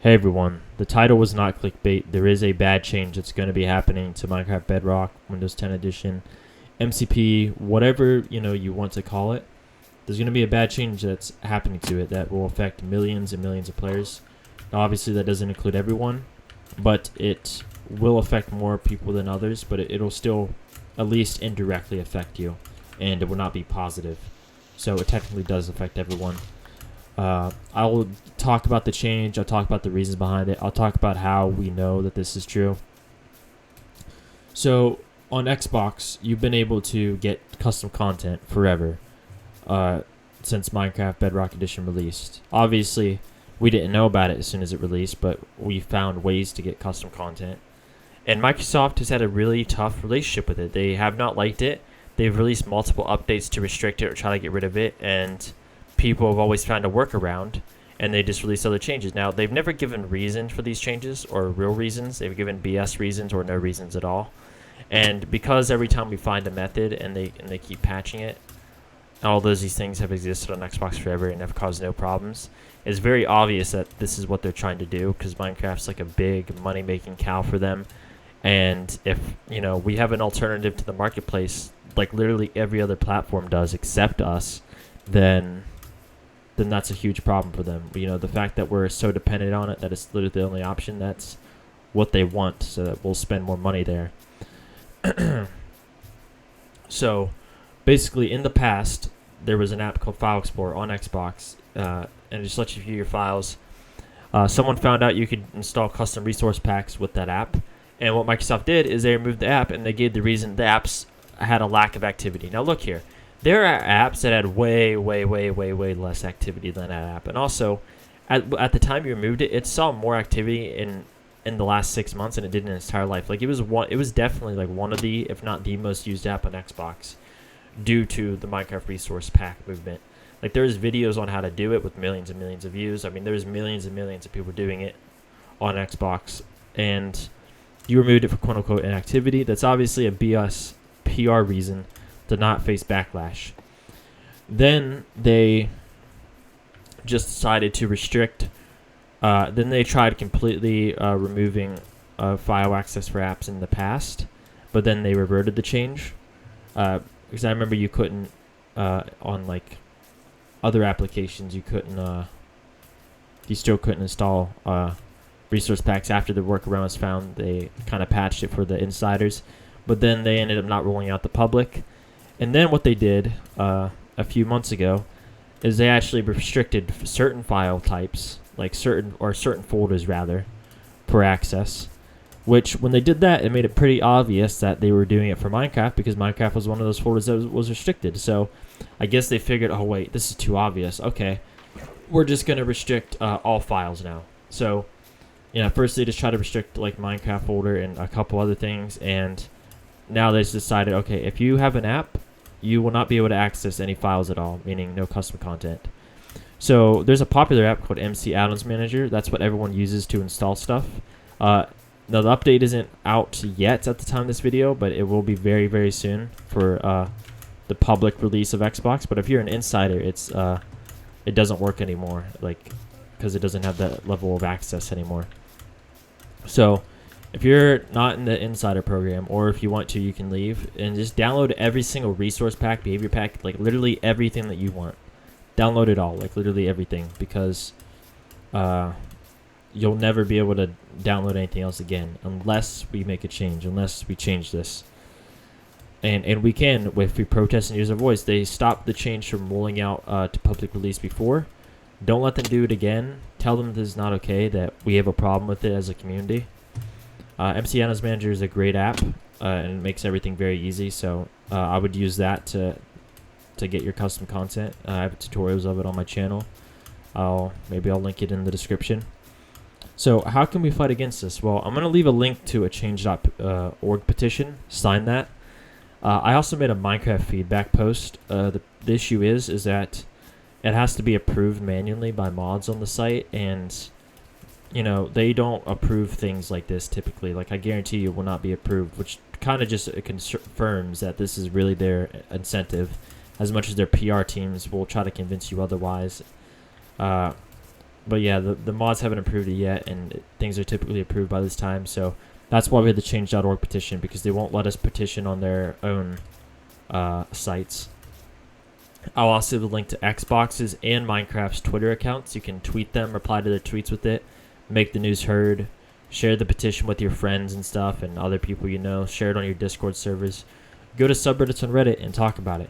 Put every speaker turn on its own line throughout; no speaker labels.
Hey everyone, the title was not clickbait. There is a bad change that's going to be happening to Minecraft Bedrock, Windows 10 Edition, MCP, whatever you want to call it. There's going to be a bad change that's happening to it that will affect millions and millions of players. Now, obviously, that doesn't include everyone, but it will affect more people than others, but it'll still at least indirectly affect you, and it will not be positive. So it technically does affect everyone. I'll talk about the change. I'll talk about the reasons behind it. I'll talk about how we know that this is true. So on Xbox, you've been able to get custom content forever since Minecraft Bedrock Edition released. Obviously, we didn't know about it as soon as it released, but we found ways to get custom content. And Microsoft has had a really tough relationship with it. They have not liked it. They've released multiple updates to restrict it or try to get rid of it, and people have always found a workaround, and they just release other changes. Now, they've never given reasons for these changes or real reasons. They've given BS reasons or no reasons at all. And because every time we find a method and they keep patching it, although these things have existed on Xbox forever and have caused no problems, it's very obvious that this is what they're trying to do, because Minecraft's like a big money-making cow for them. And if we have an alternative to the marketplace, like literally every other platform does except us, then that's a huge problem for them. The fact that we're so dependent on it that it's literally the only option, that's what they want, so that we'll spend more money there. So basically, in the past, there was an app called File Explorer on Xbox, and it just lets you view your files. Someone found out you could install custom resource packs with that app, and what Microsoft did is they removed the app, and they gave the reason the apps had a lack of activity. Now look here. There are apps that had way less activity than that app. And also, at the time you removed it, it saw more activity in the last 6 months than it did in its entire life. Like it was definitely like one of the, if not the most used app on Xbox, due to the Minecraft resource pack movement. Like there's videos on how to do it with millions and millions of views. I mean, there's millions and millions of people doing it on Xbox, and you removed it for quote unquote inactivity. That's obviously a BS PR reason to not face backlash. Then they just decided to restrict. Then they tried completely removing file access for apps in the past, but then they reverted the change. Because I remember you couldn't on like other applications, you still couldn't install resource packs after the workaround was found. They kind of patched it for the insiders, but then they ended up not rolling out the public. And then what they did a few months ago is they actually restricted certain file types, like certain folders rather, per access. Which, when they did that, it made it pretty obvious that they were doing it for Minecraft, because Minecraft was one of those folders that was restricted. So I guess they figured, oh wait, this is too obvious. Okay, we're just going to restrict all files now. So first they just tried to restrict like Minecraft folder and a couple other things, and now they decided, okay, if you have an app, you will not be able to access any files at all, meaning no custom content. So there's a popular app called MC Addons Manager. That's what everyone uses to install stuff. Now the update isn't out yet at the time of this video, but it will be very soon for the public release of Xbox. But if you're an insider, it doesn't work anymore, like because it doesn't have that level of access anymore. So if you're not in the insider program, or if you want to, you can leave and just download every single resource pack, behavior pack, like literally everything that you want. Download it all, like literally everything, because you'll never be able to download anything else again unless we make a change, unless we change this. And we can, if we protest and use our voice. They stopped the change from rolling out to public release before. Don't let them do it again. Tell them this is not okay, that we have a problem with it as a community. MC Addons Manager is a great app, and it makes everything very easy. So I would use that to get your custom content. I have tutorials of it on my channel. Maybe I'll link it in the description. So how can we fight against this? Well, I'm going to leave a link to a change.org petition. Sign that. I also made a Minecraft feedback post. The issue is that it has to be approved manually by mods on the site, and they don't approve things like this typically. Like, I guarantee you will not be approved, which kind of just confirms that this is really their incentive, as much as their PR teams will try to convince you otherwise. But yeah, the mods haven't approved it yet, and things are typically approved by this time. So that's why we had the change.org petition, because they won't let us petition on their own sites. I'll also have a link to Xbox's and Minecraft's Twitter accounts. You can tweet them, reply to their tweets with it, make the news heard, share the petition with your friends and stuff and other people you know, share it on your Discord servers. Go to subreddits on Reddit and talk about it.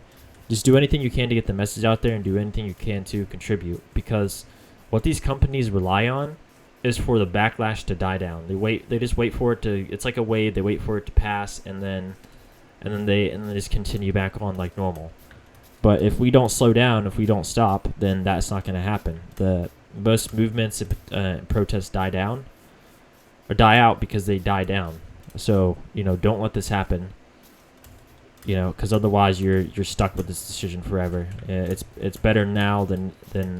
Just do anything you can to get the message out there and do anything you can to contribute, because what these companies rely on is for the backlash to die down. They just wait for it to, it's like a wave, they wait for it to pass and then they just continue back on like normal. But if we don't slow down, if we don't stop, then that's not going to happen. The most movements and protests die down or die out because they die down. So, don't let this happen. Because otherwise you're stuck with this decision forever. It's better now than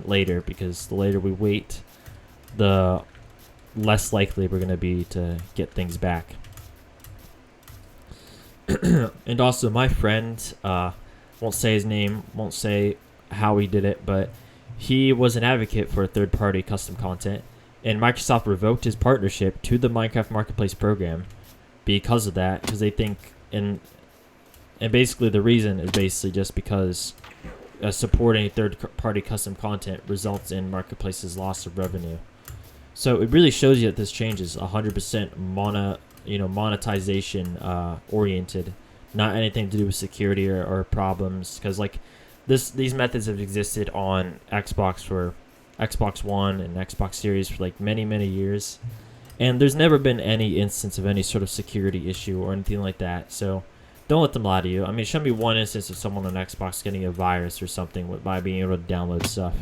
later, because the later we wait, the less likely we're going to be to get things back. And also, my friend, won't say his name, won't say how he did it, but he was an advocate for third-party custom content, and Microsoft revoked his partnership to the Minecraft Marketplace program because of that, because they think, and basically the reason is basically just because supporting third-party custom content results in Marketplace's loss of revenue. So it really shows you that this change is 100% monetization oriented, not anything to do with security or problems, because like these methods have existed on Xbox for Xbox One and Xbox Series for like many years, and there's never been any instance of any sort of security issue or anything like that. So don't let them lie to you. I mean, show me one instance of someone on Xbox getting a virus or something by being able to download stuff.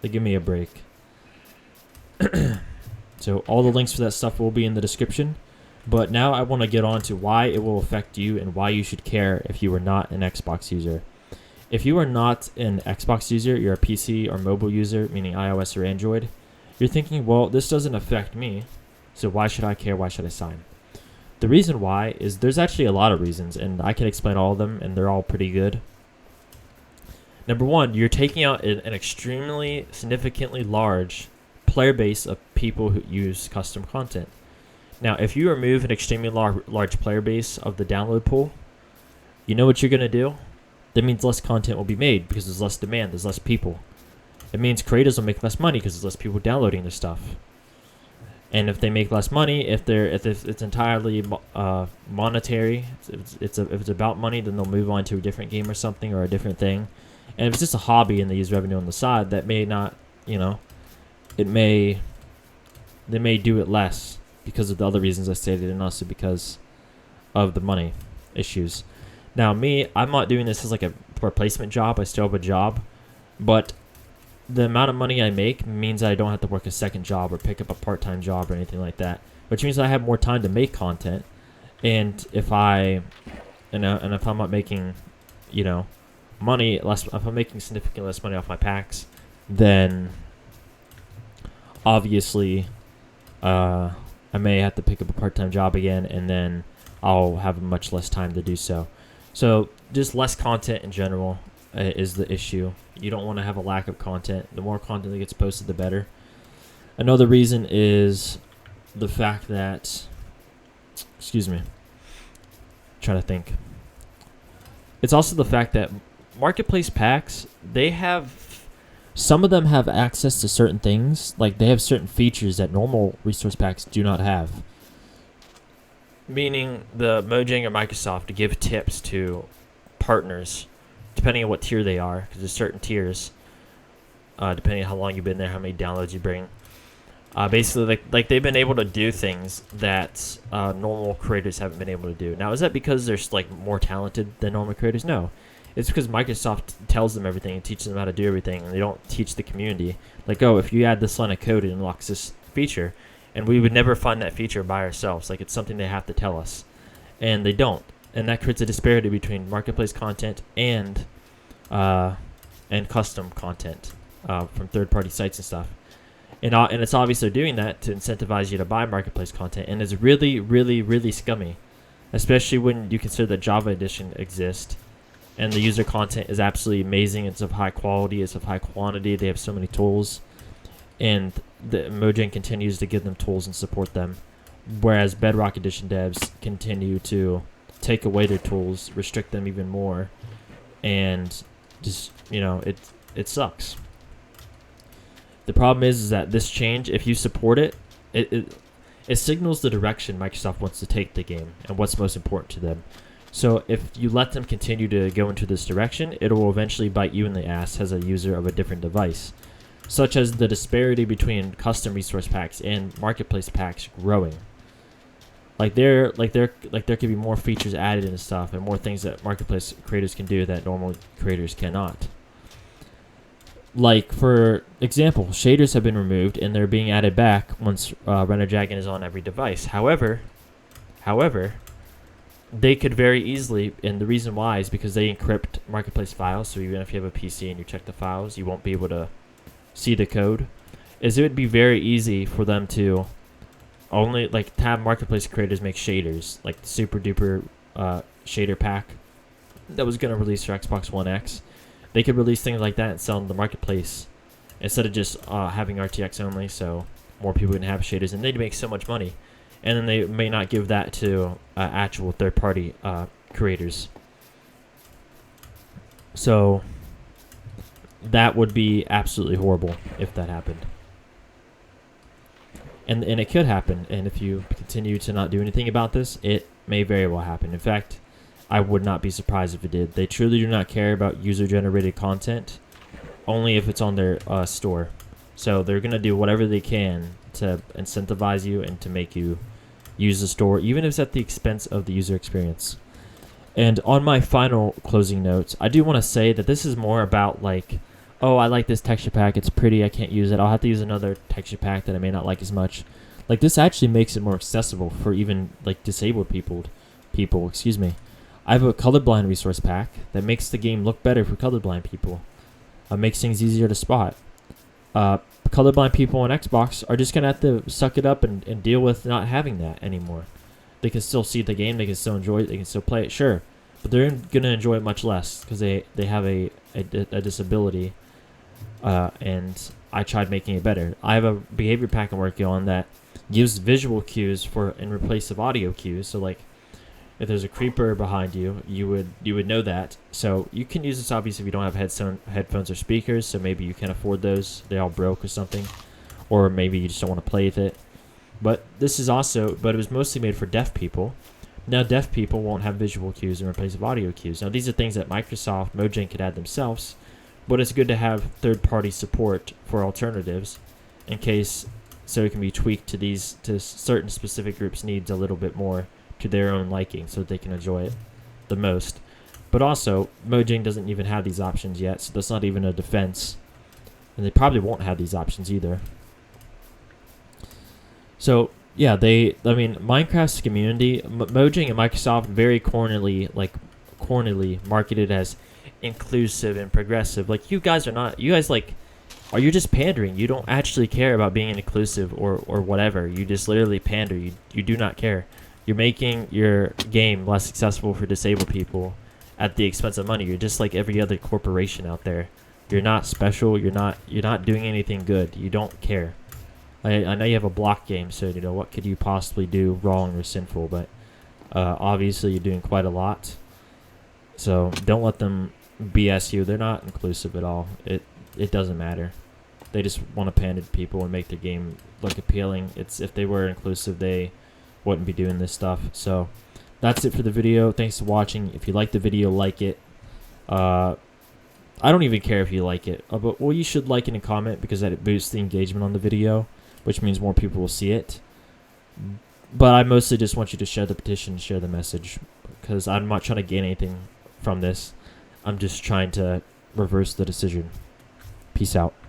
Like, give me a break. So all the links for that stuff will be in the description. But now I want to get on to why it will affect you and why you should care if you are not an Xbox user. If you are not an Xbox user, you're a PC or mobile user, meaning iOS or Android, you're thinking, well, this doesn't affect me, so why should I care? Why should I sign? The reason why is there's actually a lot of reasons, and I can explain all of them, and they're all pretty good. Number one, you're taking out an extremely significantly large player base of people who use custom content. Now, if you remove an extremely large player base of the download pool, you know what you're going to do? That means less content will be made because there's less demand, there's less people. It means creators will make less money because there's less people downloading their stuff. And if they make less money, if it's entirely monetary, if it's about money, then they'll move on to a different game or something, or a different thing. And if it's just a hobby and they use revenue on the side, that may not, they may do it less because of the other reasons I stated, and also because of the money issues. Now, me, I'm not doing this as like a replacement job. I still have a job, but the amount of money I make means I don't have to work a second job or pick up a part-time job or anything like that, which means I have more time to make content. And if I'm not making, money less, if I'm making significantly less money off my packs, then obviously, I may have to pick up a part-time job again, and then I'll have much less time to do so. So just less content in general is the issue. You don't want to have a lack of content. The more content that gets posted, the better. Another reason is the fact that, trying to think. It's also the fact that marketplace packs, some of them have access to certain things. Like, they have certain features that normal resource packs do not have. Meaning the Mojang or Microsoft to give tips to partners, depending on what tier they are, because there's certain tiers, depending on how long you've been there, how many downloads you bring. Basically, like they've been able to do things that normal creators haven't been able to do. Now, is that because they're like more talented than normal creators? No. It's because Microsoft tells them everything and teaches them how to do everything, and they don't teach the community. Like, oh, if you add this line of code, it unlocks this feature, and we would never find that feature by ourselves. Like, it's something they have to tell us, and they don't. And that creates a disparity between marketplace content and custom content from third-party sites and stuff. And it's obvious they're doing that to incentivize you to buy marketplace content, and it's really scummy, especially when you consider that Java Edition exists. And the user content is absolutely amazing. It's of high quality. It's of high quantity. They have so many tools. and the Mojang continues to give them tools and support them, whereas Bedrock Edition devs continue to take away their tools, restrict them even more, and just, it sucks. The problem is that this change, if you support it, it signals the direction Microsoft wants to take the game and what's most important to them. So if you let them continue to go into this direction, it will eventually bite you in the ass as a user of a different device, such as the disparity between custom resource packs and marketplace packs growing. There could be more features added and stuff, and more things that marketplace creators can do that normal creators cannot. Like, for example, shaders have been removed and they're being added back once Render Dragon is on every device. However, they could very easily, and the reason why is because they encrypt marketplace files, so even if you have a PC and you check the files, you won't be able to see the code. It would be very easy for them to only, to have marketplace creators make shaders, like the super duper shader pack that was going to release for Xbox One X. They could release things like that and sell in the marketplace instead of just having RTX only, so more people can have shaders, and they'd make so much money. And then they may not give that to actual third-party creators. So that would be absolutely horrible if that happened. And it could happen, and if you continue to not do anything about this, it may very well happen. In fact, I would not be surprised if it did. They truly do not care about user-generated content, only if it's on their store. So they're going to do whatever they can to incentivize you and to make you use the store, even if it's at the expense of the user experience. And on my final closing notes, I do want to say that this is more about oh, I like this texture pack, it's pretty, I can't use it, I'll have to use another texture pack that I may not like as much. This actually makes it more accessible for even disabled people. I have a colorblind resource pack that makes the game look better for colorblind people. Makes things easier to spot. Colorblind people on Xbox are just going to have to suck it up and deal with not having that anymore. They can still see the game, they can still enjoy it, they can still play it, sure. But they're going to enjoy it much less because they have a disability. And I tried making it better. I have a behavior pack I'm working on that gives visual cues in replace of audio cues. So if there's a creeper behind you, you would know that. So you can use this obviously if you don't have headphones or speakers. So maybe you can't afford those; they all broke or something, or maybe you just don't want to play with it. But this is also, but it was mostly made for deaf people. Now deaf people won't have visual cues in replace of audio cues. Now these are things that Microsoft Mojang could add themselves, but it's good to have third-party support for alternatives, in case, so it can be tweaked to certain specific groups' needs a little bit more to their own liking, so that they can enjoy it the most. But also, Mojang doesn't even have these options yet, so that's not even a defense, and they probably won't have these options either. So yeah, Minecraft's community, Mojang and Microsoft very cornerly marketed as inclusive and progressive. You guys are you just pandering. You don't actually care about being inclusive or whatever. You just literally pander. You do not care. You're making your game less accessible for disabled people at the expense of money. You're just like every other corporation out there. You're not special. You're not doing anything good. You don't care. I know you have a block game, so what could you possibly do wrong or sinful? But obviously you're doing quite a lot. So don't let them BS you. They're not inclusive at all. It doesn't matter. They just want to pander to people and make their game look appealing. If they were inclusive, they wouldn't be doing this stuff. So that's it for the video. Thanks for watching. If you like the video, like it. I don't even care if you like it, but you should like it and comment, because that boosts the engagement on the video, which means more people will see it. But I mostly just want you to share the petition, share the message, because I'm not trying to gain anything from this. I'm just trying to reverse the decision. Peace out.